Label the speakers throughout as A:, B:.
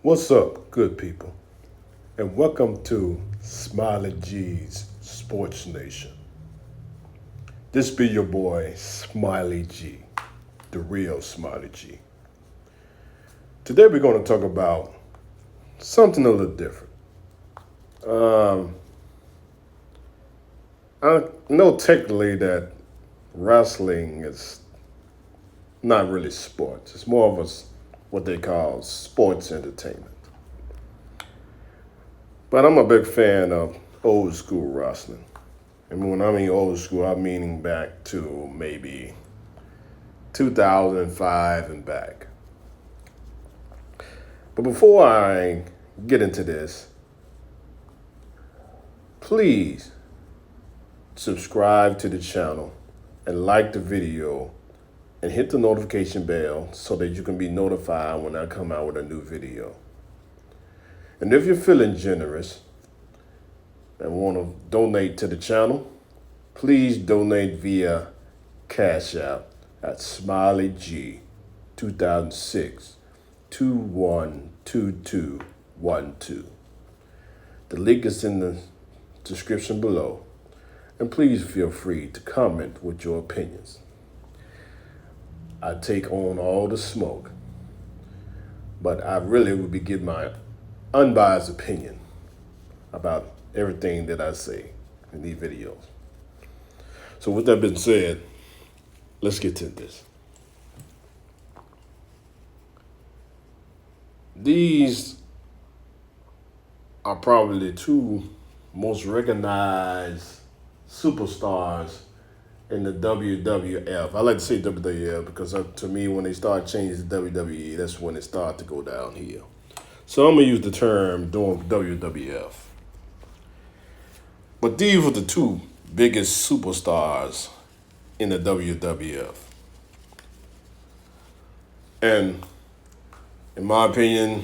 A: What's up, good people? And welcome to Smiley G's Sports Nation. This be your boy, Smiley G, the real Smiley G. Today we're going to talk about something a little different. I know technically that wrestling is not really sports. It's more of what they call sports entertainment. But I'm a big fan of old school wrestling. And when I mean old school, I'm meaning back to maybe 2005 and back. But before I get into this, please subscribe to the channel and like the video and hit the notification bell so that you can be notified when I come out with a new video. And if you're feeling generous and want to donate to the channel, please donate via Cash App at Smiley G 2006 212212. The link is in the description below. And please feel free to comment with your opinions. I take on all the smoke, but I really would be giving my unbiased opinion about everything that I say in these videos. So with that being said, let's get to this. These are probably the two most recognized superstars in the WWF. I like to say WWF because to me, when they start changing to WWE, that's when it started to go downhill. So I'm going to use the term WWF. But these were the two biggest superstars in the WWF. And in my opinion,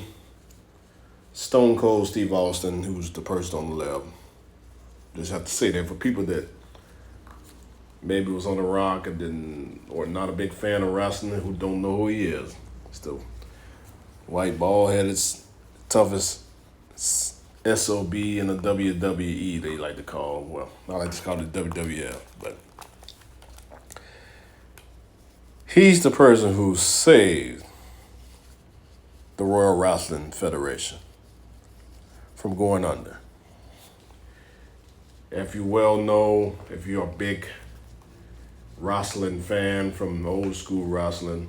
A: Stone Cold Steve Austin, who's the person on the left, just have to say that for people that maybe was on the rock and didn't, or not a big fan of wrestling, who don't know who he is. Still white, bald-headed, toughest SOB in the WWE, they like to call him. Well, I like to call it WWF, but he's the person who saved the Royal Wrestling Federation from going under. If you well know, if you're a big wrestling fan from old school wrestling,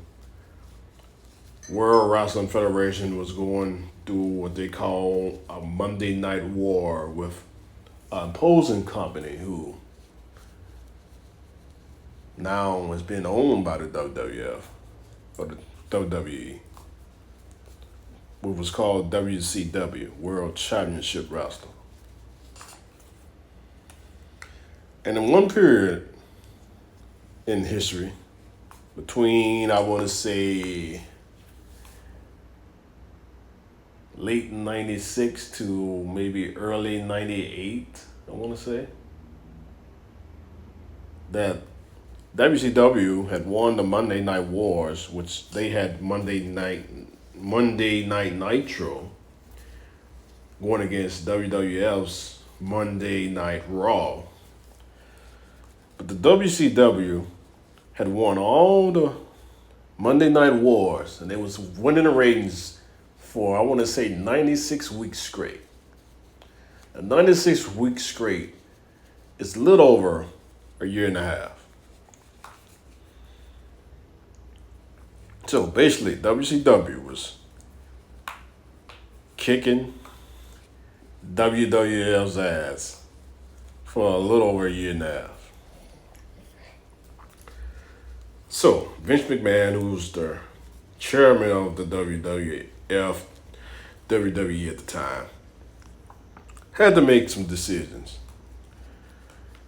A: World Wrestling Federation was going through what they call a Monday Night War with an opposing company who now has been owned by the WWF or the WWE, which was called WCW, World Championship Wrestling. And in one period in history, between, I want to say, late 96 to maybe early 98, I want to say, that WCW had won the Monday Night Wars, which they had Monday Night Nitro going against WWF's Monday Night Raw. But the WCW had won all the Monday Night Wars, and they was winning the ratings for, I want to say, 96 weeks straight. And 96 weeks straight is a little over a year and a half. So basically, WCW was kicking WWF's ass for a little over a year and a half. So Vince McMahon, who's the chairman of the WWF, WWE at the time, had to make some decisions.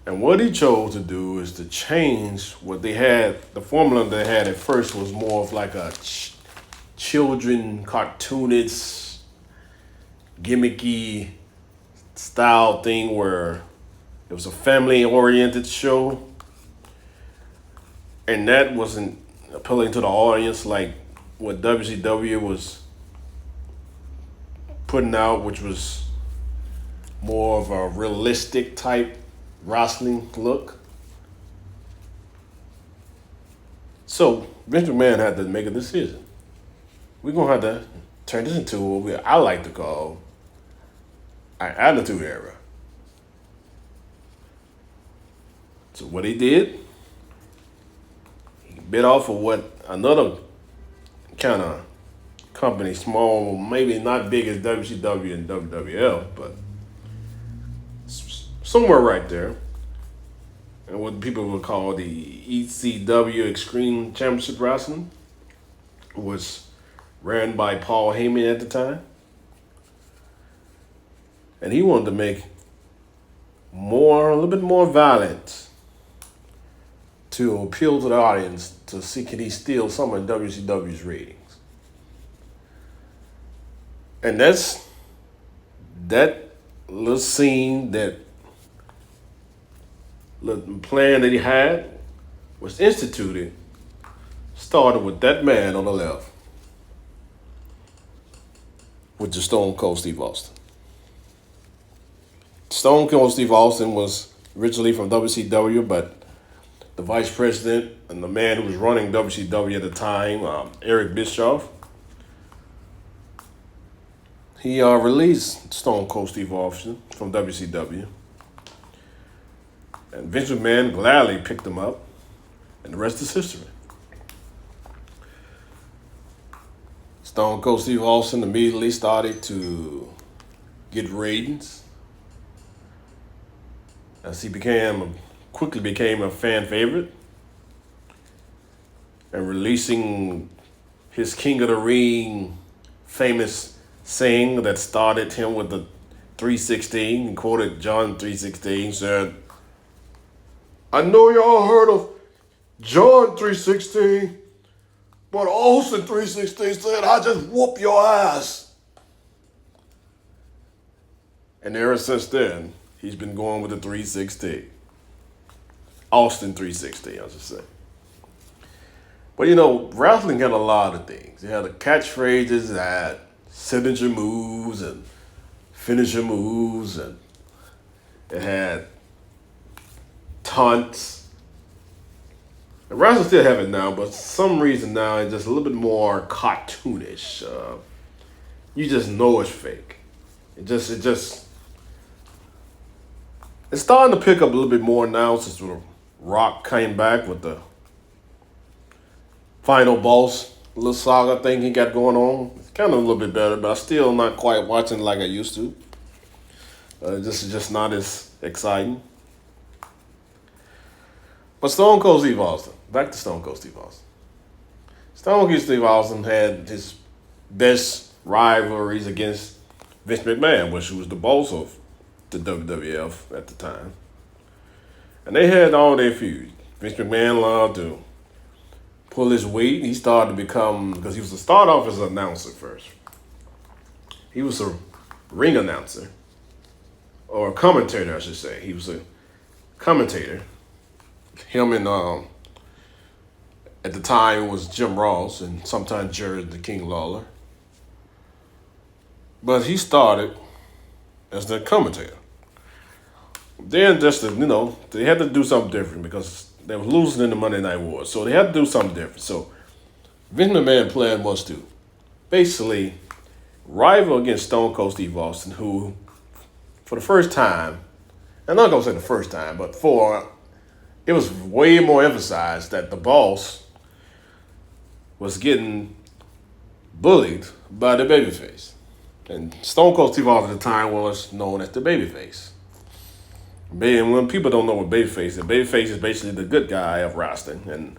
A: And what he chose to do is to change what they had. The formula they had at first was more of like a children cartoonist, gimmicky style thing where it was a family-oriented show. And that wasn't appealing to the audience like what WCW was putting out, which was more of a realistic type wrestling look. So Vince McMahon had to make a decision. We're gonna have to turn this into what I like to call an attitude era. So what he did, he bit off of what another kind of company, small, maybe not big as WCW and WWF, but somewhere right there, and what people would call the ECW Extreme Championship Wrestling was ran by Paul Heyman at the time. And he wanted to make a little bit more violent to appeal to the audience to see can he steal some of WCW's ratings. And that little scene, that little plan that he had was instituted, started with that man on the left, with the Stone Cold Steve Austin. Stone Cold Steve Austin was originally from WCW, but the vice president and the man who was running WCW at the time, Eric Bischoff, he released Stone Cold Steve Austin from WCW. And Vince McMahon gladly picked him up, and the rest is history. Stone Cold Steve Austin immediately started to get ratings as he quickly became a fan favorite, and releasing his King of the Ring famous saying that started him with the 316, and quoted John 316, said, "I know y'all heard of John 316, but Austin 316 said, I just whoop your ass." And ever since then, he's been going with the 316. Austin 316, I should say. But wrestling had a lot of things. It had the catchphrases, it had signature moves and finisher moves, and it had taunts. The wrestlers still have it now, but for some reason now it's just a little bit more cartoonish. You just know it's fake. It's starting to pick up a little bit more now since Rock came back with the Final Boss little saga thing he got going on. It's kind of a little bit better, but I'm still not quite watching like I used to. This is just not as exciting. But Stone Cold Steve Austin, back to Stone Cold Steve Austin. Stone Cold Steve Austin had his best rivalries against Vince McMahon, which was the boss of the WWF at the time. And they had all their feuds. Vince McMahon loved to pull his weight. He started to become, because he was to start off as an announcer first. He was a ring announcer, or a commentator, I should say. He was a commentator. Him and at the time it was Jim Ross and sometimes Jerry the King Lawler. But he started as the commentator. Then they had to do something different because they were losing in the Monday Night Wars. So they had to do something different. So Vince McMahon's plan was to basically rival against Stone Cold Steve Austin, who for the first time, I'm not going to say the first time, but it was way more emphasized that the boss was getting bullied by the babyface. And Stone Cold Steve Austin at the time was known as the babyface. And when people don't know what babyface is, babyface is basically the good guy of wrestling, and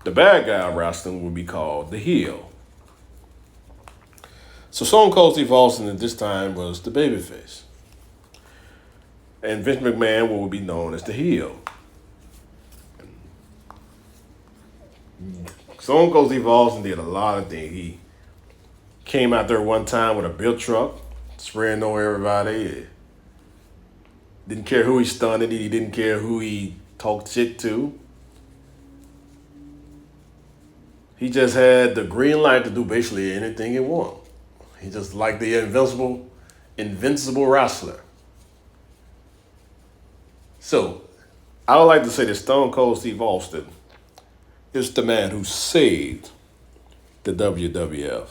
A: the bad guy of wrestling would be called the heel. So Stone Cold Steve Austin at this time was the babyface, and Vince McMahon would be known as the heel. Stone Cold Steve Austin did a lot of things. He came out there one time with a built truck, spraying on everybody. Didn't care who he stunned. He didn't care who he talked shit to. He just had the green light to do basically anything he wanted. He just like the invincible wrestler. So I would like to say that Stone Cold Steve Austin is the man who saved the WWF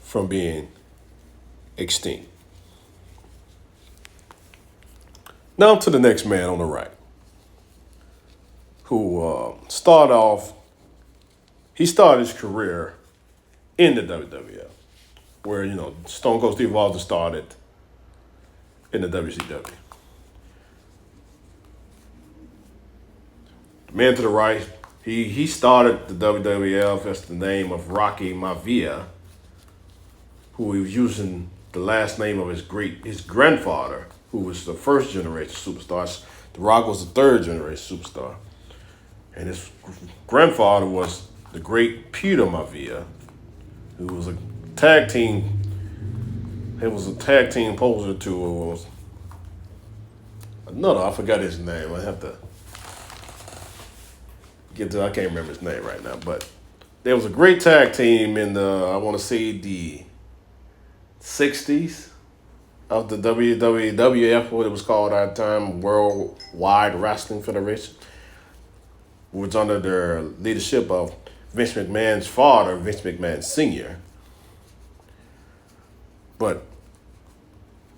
A: from being extinct. Now to the next man on the right, who he started his career in the WWF, where, Stone Cold Steve Austin started in the WCW. The man to the right, he started the WWF as the name of Rocky Maivia, who he was using the last name of his grandfather, who was the first generation superstar. The Rock was the third generation superstar. And his grandfather was the great Peter Maivia, who was a tag team. It was a tag team poser to was another. I forgot his name. I have to I can't remember his name right now. But there was a great tag team in I want to say the 60s of the WWF, what it was called at the time, Worldwide Wrestling Federation, which was under the leadership of Vince McMahon's father, Vince McMahon Sr. But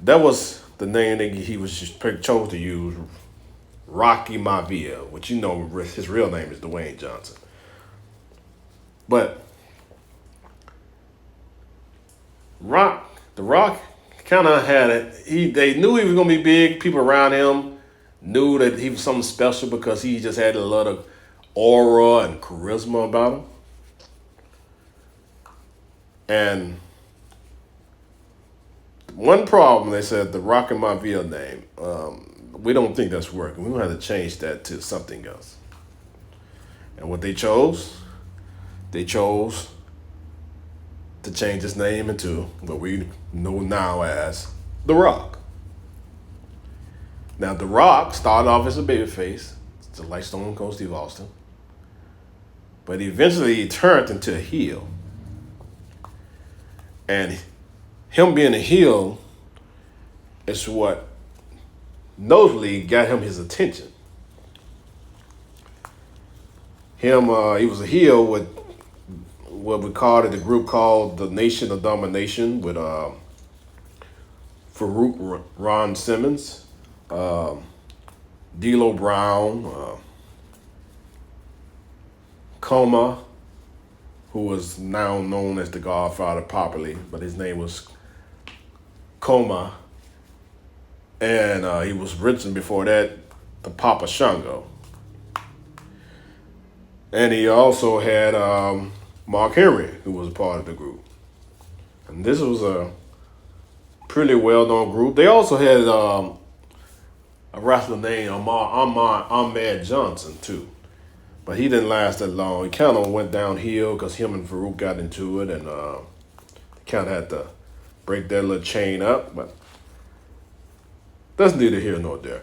A: that was the name that he was just chose to use, Rocky Maivia, which his real name is Dwayne Johnson. But The Rock kind of had it. They knew he was going to be big. People around him knew that he was something special because he just had a lot of aura and charisma about him. And one problem, they said, the Rock and Maivia name, we don't think that's working. We're going to have to change that to something else. And what they chose to change his name into what we know now as The Rock. Now, The Rock started off as a babyface, just like Stone Cold Steve Austin, but eventually he turned into a heel. And him being a heel is what notably got him his attention. He was a heel with what we called it, a group called the Nation of Domination, with Farouk Ron Simmons, D'Lo Brown, Coma, who was now known as the Godfather popularly, but his name was Coma. And he was written before that, the Papa Shango. And he also had Mark Henry, who was a part of the group. And this was a pretty well-known group. They also had a wrestler named Ahmed Johnson, too. But he didn't last that long. He kind of went downhill because him and Farouk got into it, and kind of had to break that little chain up. But that's neither here nor there.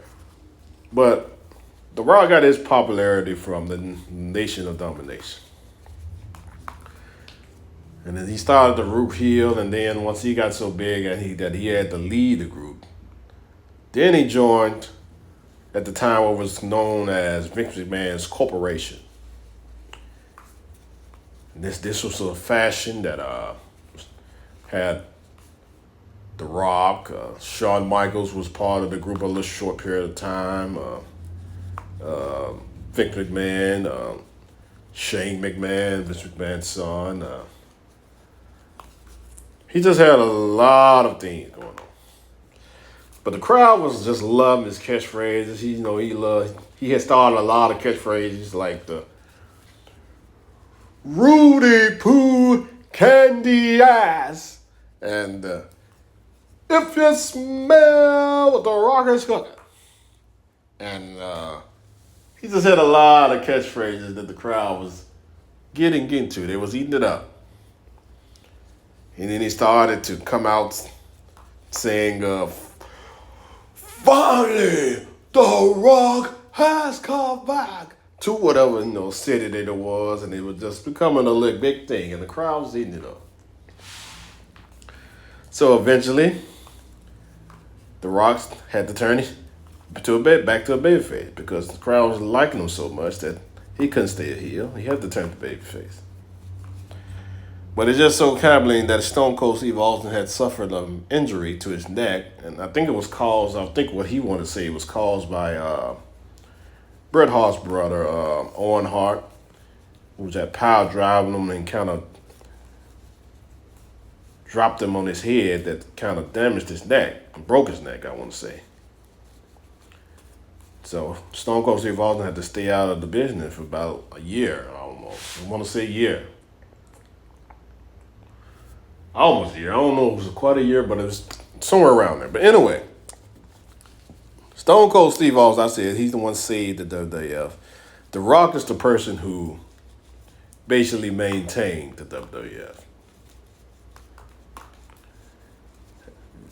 A: But The Rock got his popularity from the Nation of Domination. And then he started the Root heel, and then once he got so big that he had to lead the group, then he joined at the time what was known as Vince McMahon's Corporation. And this was a faction that had The Rock, Shawn Michaels was part of the group a little short period of time, Vince McMahon, Shane McMahon, Vince McMahon's son. He just had a lot of things going on. But the crowd was just loving his catchphrases. He had started a lot of catchphrases like the Rudy Poo Candy Ass and if you smell what The Rock is cooking. And he just had a lot of catchphrases that the crowd was getting into. They was eating it up. And then he started to come out saying, finally, The Rock has come back to whatever city that it was, and it was just becoming a little big thing, and the crowd was eating it up. So eventually, The Rock had to turn back to a babyface because the crowd was liking him so much that he couldn't stay a heel. He had to turn to babyface. But it just so happened that Stone Cold Steve Austin had suffered an injury to his neck, and I think it was caused. I think what he wanted to say was caused by Bret Hart's brother, Owen Hart, who was at power driving him and kind of dropped him on his head that kind of damaged his neck, broke his neck, I want to say. So Stone Cold Steve Austin had to stay out of the business for about a year almost. I want to say a year. Almost a year. I don't know if it was quite a year, but it was somewhere around there. But anyway, Stone Cold Steve Austin, I said, he's the one saved the WWF. The Rock is the person who basically maintained the WWF.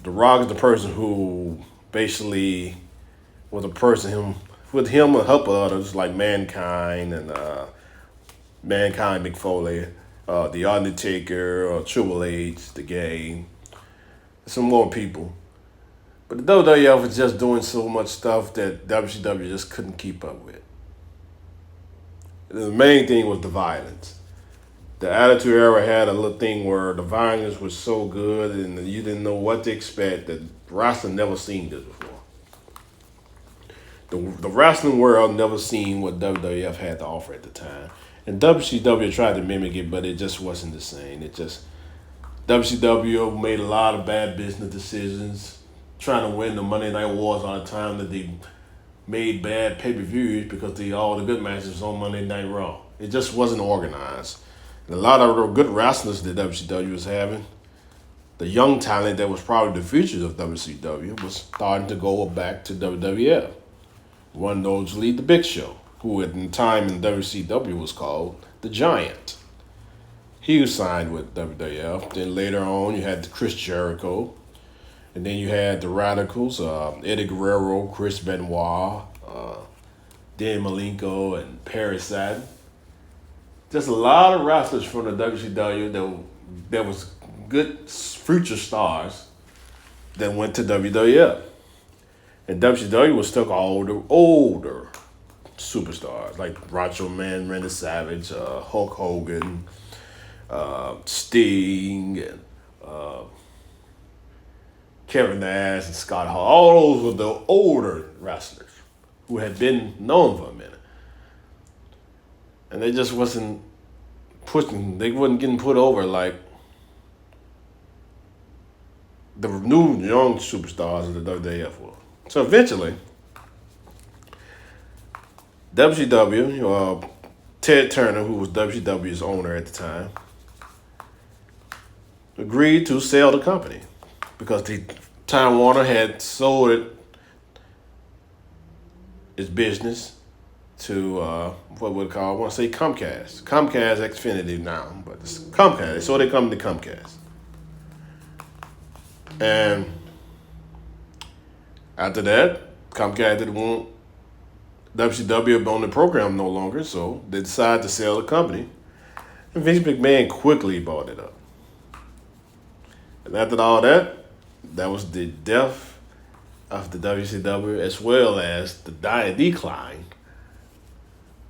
A: The Rock is the person who basically was a person with him and a couple others like Mankind and Mankind McFoley, The Undertaker, Triple H, The Game, some more people. But the WWF was just doing so much stuff that WCW just couldn't keep up with. The main thing was the violence. The Attitude Era had a little thing where the violence was so good and you didn't know what to expect that wrestling never seen this before. The wrestling world never seen what WWF had to offer at the time. And WCW tried to mimic it, but it just wasn't the same. WCW made a lot of bad business decisions, trying to win the Monday Night Wars all the time that they made bad pay-per-views because all the good matches was on Monday Night Raw. It just wasn't organized. And a lot of the good wrestlers that WCW was having, the young talent that was probably the future of WCW, was starting to go back to WWF. One notably the Big Show, who at the time in WCW was called the Giant. He was signed with WWF. Then later on, you had Chris Jericho. And then you had the Radicals, Eddie Guerrero, Chris Benoit, Dan Malenko, and Perry Saturn. Just a lot of wrestlers from the WCW that was good future stars that went to WWF. And WCW was stuck all the older superstars like Macho Man, Randy Savage, Hulk Hogan, Sting, and Kevin Nash and Scott Hall. All those were the older wrestlers who had been known for a minute. And they just wasn't getting put over like the new young superstars of the WWF were. So eventually, WCW, Ted Turner, who was WCW's owner at the time, agreed to sell the company because the Time Warner had sold its business to what would call, I want to say Comcast. Comcast Xfinity now, but it's Comcast. They sold their company to Comcast. And after that, Comcast didn't want WCW on the program no longer, so they decided to sell the company. And Vince McMahon quickly bought it up. And after all that was the death of the WCW as well as the decline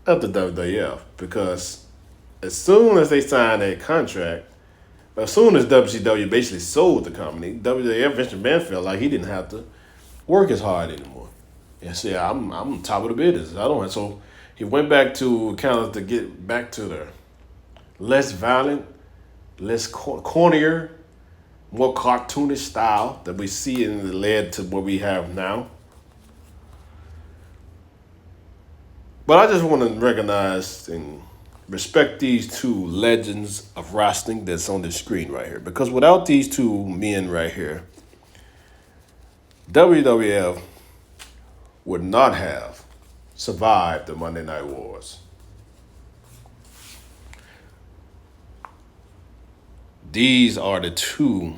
A: of the WWF. Because as soon as they signed that contract, as soon as WCW basically sold the company, WWF, Vince McMahon felt like he didn't have to work as hard anymore. And say, I'm on top of the business. So he went back to kind of to get back to the less violent, less cornier, more cartoonish style that we see and it led to what we have now. But I just want to recognize and respect these two legends of wrestling that's on the screen right here. Because without these two men right here, WWF would not have survived the Monday Night Wars. These are the two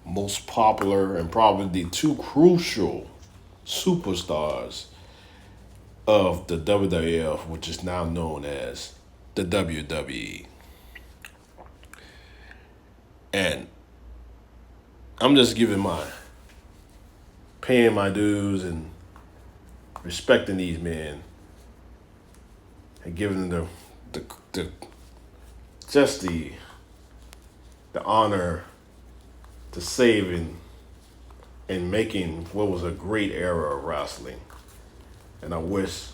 A: most popular and probably the two crucial superstars of the WWF, which is now known as the WWE. And I'm just giving my paying my dues and respecting these men and giving them the just the honor to saving and making what was a great era of wrestling. And I wish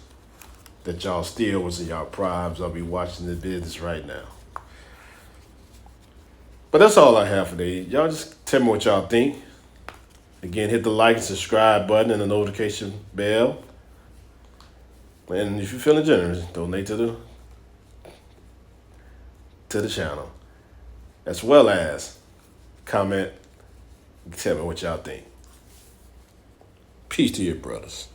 A: that y'all still was in y'all primes. I'll be watching the business right now. But that's all I have for today. Y'all just tell me what y'all think. Again, hit the like and subscribe button and the notification bell. And if you're feeling generous, donate to the channel. As well as comment, tell me what y'all think. Peace to your brothers.